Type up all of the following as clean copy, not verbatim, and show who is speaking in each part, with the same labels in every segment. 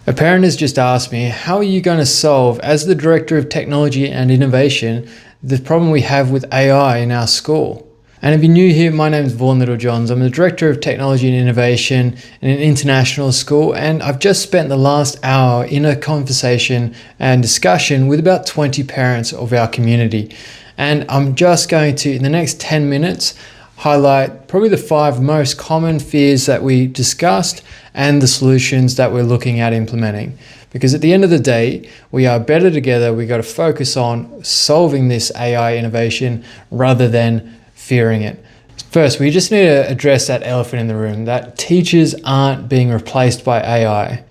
Speaker 1: A parent has just asked me, how are you going to solve, as the Director of Technology and Innovation, the problem we have with AI in our school? And if you're new here, my name is Vaughan Littlejohns. I'm the Director of Technology and Innovation in an international school, and I've just spent the last hour in a conversation and discussion with about 20 parents of our community. And I'm just going to, in the next 10 minutes, highlight probably the 5 most common fears that we discussed and the solutions that we're looking at implementing. Because at the end of the day, we are better together. We got to focus on solving this AI innovation rather than fearing it. First, we just need to address that elephant in the room, that teachers aren't being replaced by AI.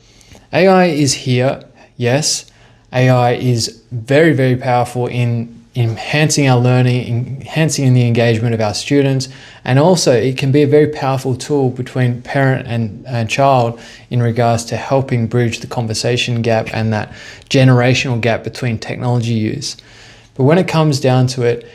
Speaker 1: AI is here, yes. AI is very, very powerful in enhancing our learning, enhancing the engagement of our students, and also it can be a very powerful tool between parent and child in regards to helping bridge the conversation gap and that generational gap between technology use. But when it comes down to it,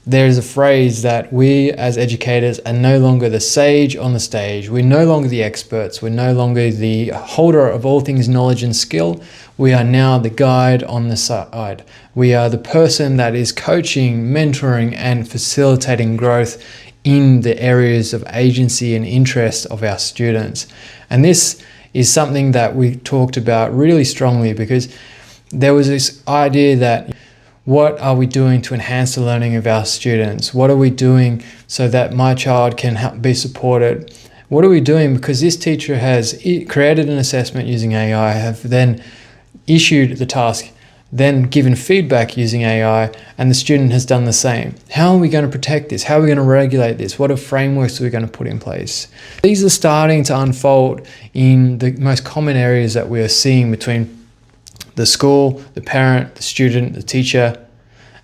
Speaker 1: there's a phrase that we as educators are no longer the sage on the stage. We're no longer the experts. We're no longer the holder of all things knowledge and skill. We are now the guide on the side. We are the person that is coaching, mentoring, and facilitating growth in the areas of agency and interest of our students. And this is something that we talked about really strongly, because there was this idea that what are we doing to enhance the learning of our students? What are we doing so that my child can be supported? What are we doing? Because this teacher has created an assessment using AI, have then issued the task, then given feedback using AI, and the student has done the same. How are we going to protect this? How are we going to regulate this? What are frameworks are we going to put in place? These are starting to unfold in the most common areas that we are seeing between the school, the parent, the student, the teacher,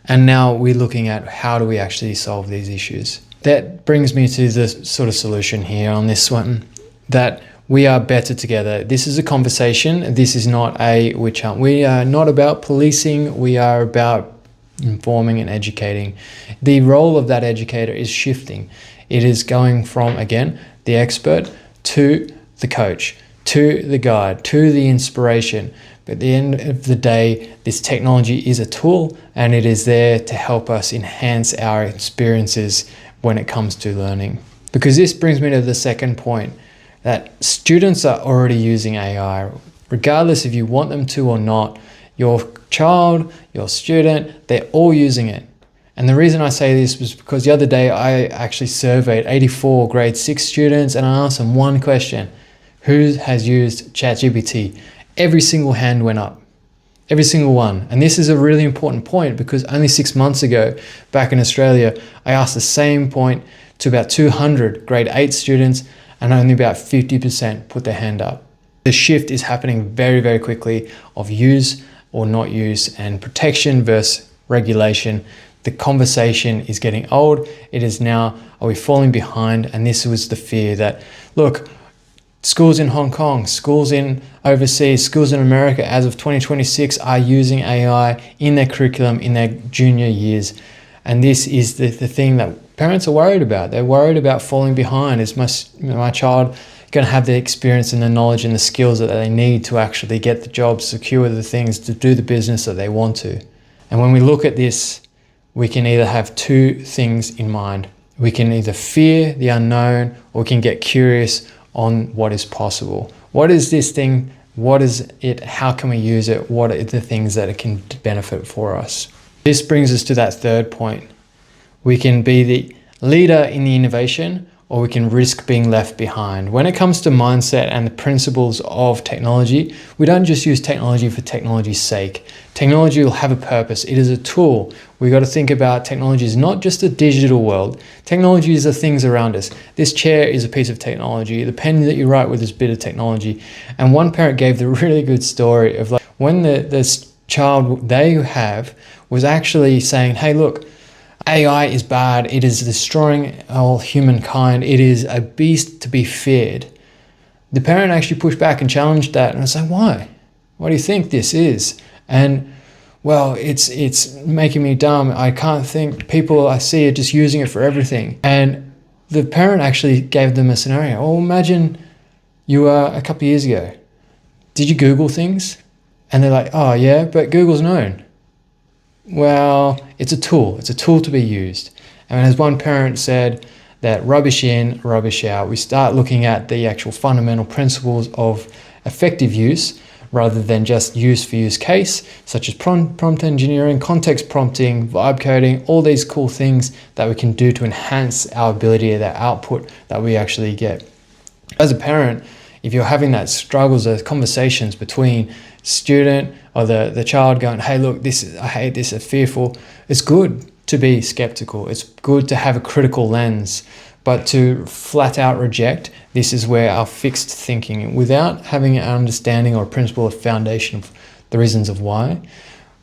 Speaker 1: and now we're looking at how do we actually solve these issues. That brings me to the sort of solution here on this one, that we are better together. This is a conversation. This is not a witch hunt. We are not about policing. We are about informing and educating. The role of that educator is shifting. It is going from, again, the expert to the coach, to the guide, to the inspiration. But at the end of the day, this technology is a tool, and it is there to help us enhance our experiences when it comes to learning. Because this brings me to the second point, that students are already using AI, regardless if you want them to or not. Your child, your student, they're all using it. And the reason I say this was because the other day I actually surveyed 84 grade 6 students, and I asked them one question: who has used ChatGPT? Every single hand went up, every single one. And this is a really important point, because only 6 months ago, back in Australia, I asked the same point to about 200 grade 8 students, and only about 50% put their hand up. The shift is happening very, very quickly of use or not use, and protection versus regulation. The conversation is getting old. It is now, are we falling behind? And this was the fear that, look, schools in Hong Kong, schools in overseas, schools in America as of 2026 are using AI in their curriculum in their junior years. And this is the thing that parents are worried about. They're worried about falling behind. Is my child going to have the experience and the knowledge and the skills that they need to actually get the job, secure the things, to do the business that they want to? And when we look at this, we can either have two things in mind. We can either fear the unknown, or we can get curious on what is possible. What is this thing? What is it? How can we use it? What are the things that it can benefit for us? This brings us to that third point. We can be the leader in the innovation, or we can risk being left behind. When it comes to mindset and the principles of technology, we don't just use technology for technology's sake. Technology will have a purpose. It is a tool. We got to think about technology is not just a digital world. Technology is the things around us. This chair is a piece of technology. The pen that you write with is a bit of technology. And one parent gave the really good story of like when this child they have was actually saying, hey, look, AI is bad. It is destroying all humankind. It is a beast to be feared. The parent actually pushed back and challenged that. And I was like, why? What do you think this is? And well, it's making me dumb. I can't think. People I see are just using it for everything. And the parent actually gave them a scenario. Oh, imagine you were a couple of years ago. did you Google things? And they're like, oh yeah, but Google's known. Well, it's a tool. It's a tool to be used. And as one parent said, that rubbish in, rubbish out. We start looking at the actual fundamental principles of effective use rather than just use for use case, such as prompt engineering, context prompting, vibe coding, all these cool things that we can do to enhance our ability, that output that we actually get. As a parent, if you're having that struggles, those conversations between student or the child going, hey, look, I hate this, I'm fearful, it's good to be skeptical. It's good to have a critical lens, but to flat out reject, this is where our fixed thinking, without having an understanding or a principle of foundation of the reasons of why,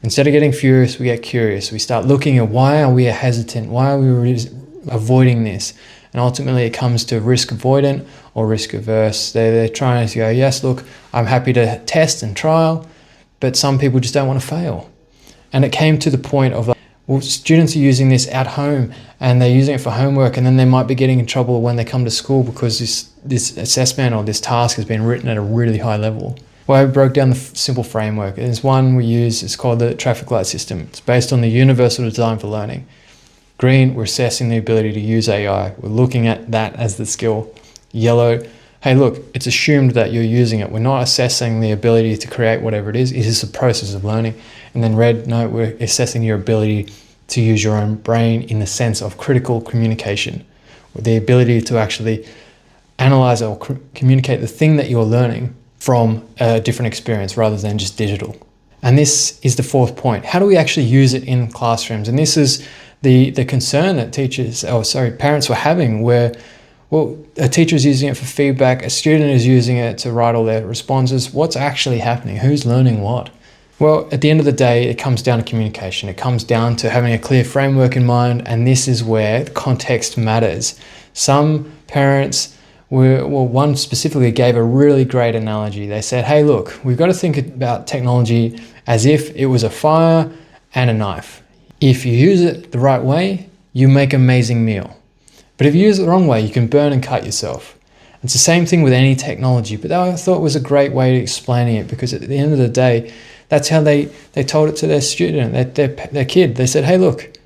Speaker 1: instead of getting furious, we get curious. We start looking at why are we hesitant? Why are we avoiding this? And ultimately it comes to risk avoidant or risk averse. They're trying to go, yes, look, I'm happy to test and trial, but some people just don't want to fail. And it came to the point of, well, students are using this at home and they're using it for homework, and then they might be getting in trouble when they come to school because this assessment or this task has been written at a really high level. Well, I broke down the simple framework. There's one we use, it's called the traffic light system. It's based on the universal design for learning. Green, we're assessing the ability to use AI. We're looking at that as the skill. Yellow, hey, look, it's assumed that you're using it. We're not assessing the ability to create whatever it is. It is a process of learning. And then red, no, we're assessing your ability to use your own brain in the sense of critical communication, or the ability to actually analyze or communicate the thing that you're learning from a different experience rather than just digital. And this is the fourth point. How do we actually use it in classrooms? And this is the concern that parents were having, where, well, a teacher is using it for feedback, a student is using it to write all their responses. What's actually happening? Who's learning what? Well, at the end of the day, it comes down to communication. It comes down to having a clear framework in mind, and this is where context matters. Some parents one specifically gave a really great analogy. They said, hey, look, we've got to think about technology as if it was a fire and a knife. If you use it the right way, you make an amazing meal. But if you use it the wrong way, you can burn and cut yourself. It's the same thing with any technology, but I thought it was a great way of explaining it, because at the end of the day, that's how they told it to their student, their kid. They said, hey, look,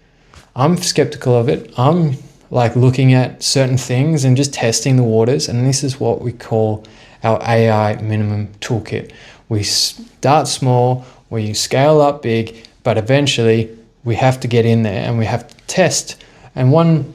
Speaker 1: I'm skeptical of it. I'm like looking at certain things and just testing the waters. And this is what we call our AI minimum toolkit. We start small, we scale up big, but eventually we have to get in there and we have to test. And one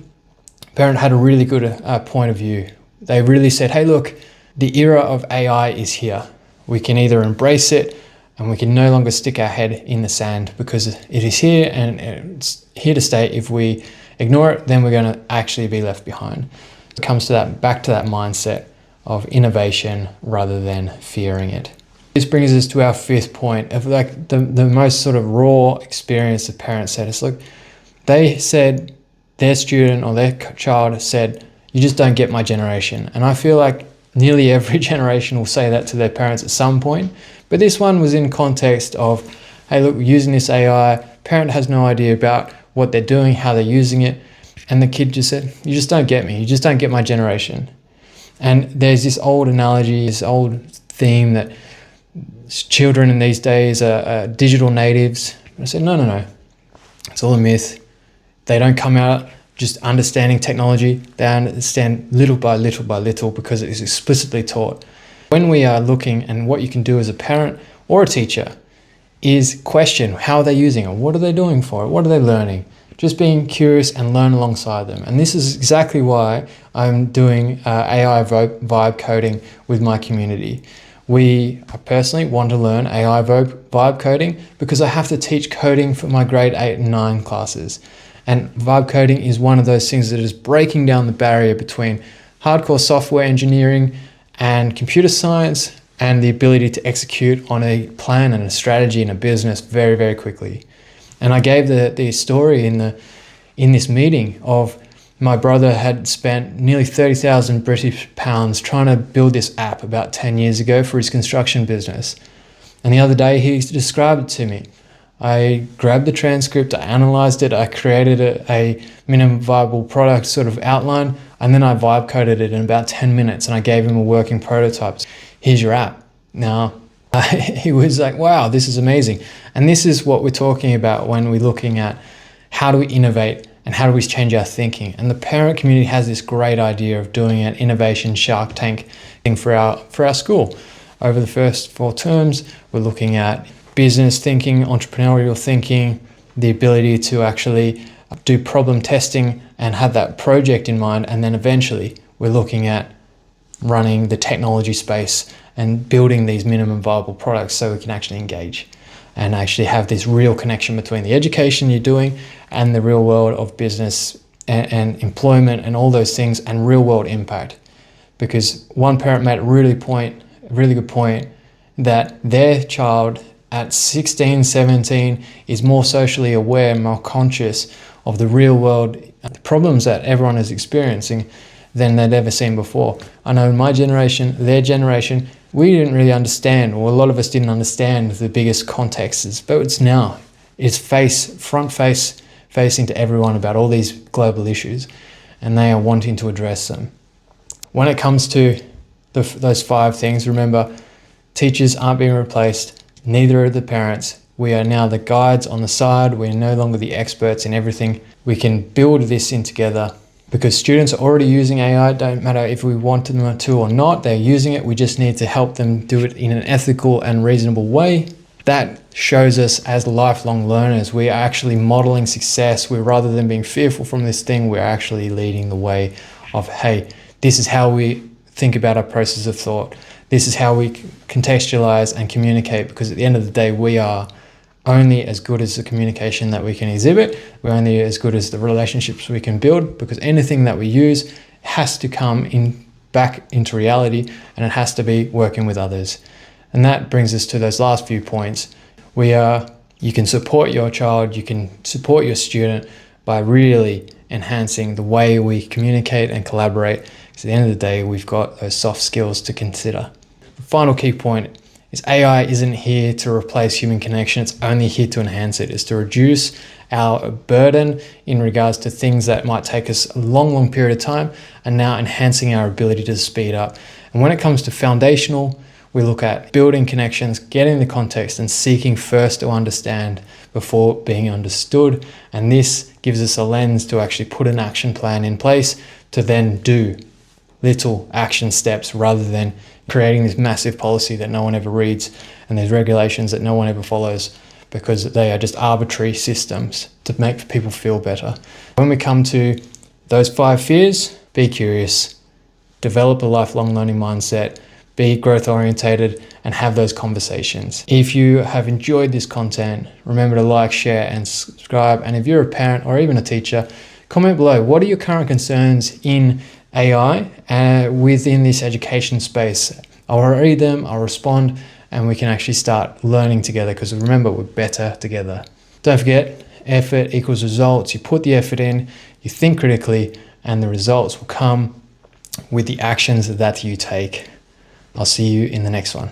Speaker 1: parent had a really good point of view. They really said, hey, look, the era of AI is here. We can either embrace it and we can no longer stick our head in the sand, because it is here and it's here to stay. If we ignore it, then we're going to actually be left behind. It comes to back to that mindset of innovation rather than fearing it. This brings us to our fifth point of like the most sort of raw experience the parents said. It's like they said their student or their child said, you just don't get my generation. And I feel like nearly every generation will say that to their parents at some point. But this one was in context of, hey, look, we're using this AI. Parent has no idea about what they're doing, how they're using it. And the kid just said, you just don't get me. You just don't get my generation. And there's this old analogy, this old theme that children in these days are digital natives. I said, no. It's all a myth. They don't come out just understanding technology. They understand little by little because it is explicitly taught. When we are looking, and what you can do as a parent or a teacher is question how are they using it? What are they doing for it? What are they learning? Just being curious and learn alongside them. And this is exactly why I'm doing AI vibe coding with my community. I personally want to learn AI vibe coding because I have to teach coding for my grade 8 and 9 classes. And vibe coding is one of those things that is breaking down the barrier between hardcore software engineering and computer science, and the ability to execute on a plan and a strategy in a business very, very quickly. And I gave the story in this meeting of my brother had spent nearly 30,000 British pounds trying to build this app about 10 years ago for his construction business. And the other day he described it to me. I grabbed the transcript, I analyzed it, I created a minimum viable product sort of outline, and then I vibe coded it in about 10 minutes and I gave him a working prototype. Here's your app. Now, He was like, wow, this is amazing. And this is what we're talking about when we're looking at how do we innovate and how do we change our thinking. And the parent community has this great idea of doing an innovation Shark Tank thing for our school. Over the first 4 terms, we're looking at business thinking, entrepreneurial thinking, the ability to actually do problem testing and have that project in mind. And then eventually we're looking at running the technology space and building these minimum viable products so we can actually engage and actually have this real connection between the education you're doing and the real world of business and employment and all those things and real world impact. Because one parent made a really good point that their child at 16, 17 is more socially aware, more conscious of the real world problems that everyone is experiencing than they'd ever seen before. I know in my generation, their generation, we didn't really understand, or a lot of us didn't understand the biggest contexts, but it's now. It's front facing to everyone about all these global issues, and they are wanting to address them. When it comes to those 5 things, remember, teachers aren't being replaced, neither are the parents. We are now the guides on the side. We're no longer the experts in everything. We can build this in together because students are already using AI. It don't matter if we want them to or not, they're using it. We just need to help them do it in an ethical and reasonable way. That shows us as lifelong learners, we are actually modeling success. We're, rather than being fearful from this thing, we're actually leading the way of, hey, this is how we think about our process of thought. This is how we contextualize and communicate, because at the end of the day, we are only as good as the communication that we can exhibit. We're only as good as the relationships we can build, because anything that we use has to come back into reality, and it has to be working with others. And that brings us to those last few points. You can support your child, you can support your student by really enhancing the way we communicate and collaborate. Because at the end of the day, we've got those soft skills to consider. The final key point is AI isn't here to replace human connection. It's only here to enhance it. It's to reduce our burden in regards to things that might take us a long period of time, and now enhancing our ability to speed up. And when it comes to foundational, we look at building connections, getting the context, and seeking first to understand before being understood. And this gives us a lens to actually put an action plan in place to then do little action steps, rather than creating this massive policy that no one ever reads and there's regulations that no one ever follows, because they are just arbitrary systems to make people feel better. When we come to those 5 fears, be curious, develop a lifelong learning mindset, be growth orientated, and have those conversations. If you have enjoyed this content, remember to like, share, and subscribe. And if you're a parent or even a teacher, comment below. What are your current concerns in AI within this education space? I'll read them, I'll respond, and we can actually start learning together, because remember, we're better together. Don't forget, effort equals results. You put the effort in, you think critically, and the results will come with the actions that you take. I'll see you in the next one.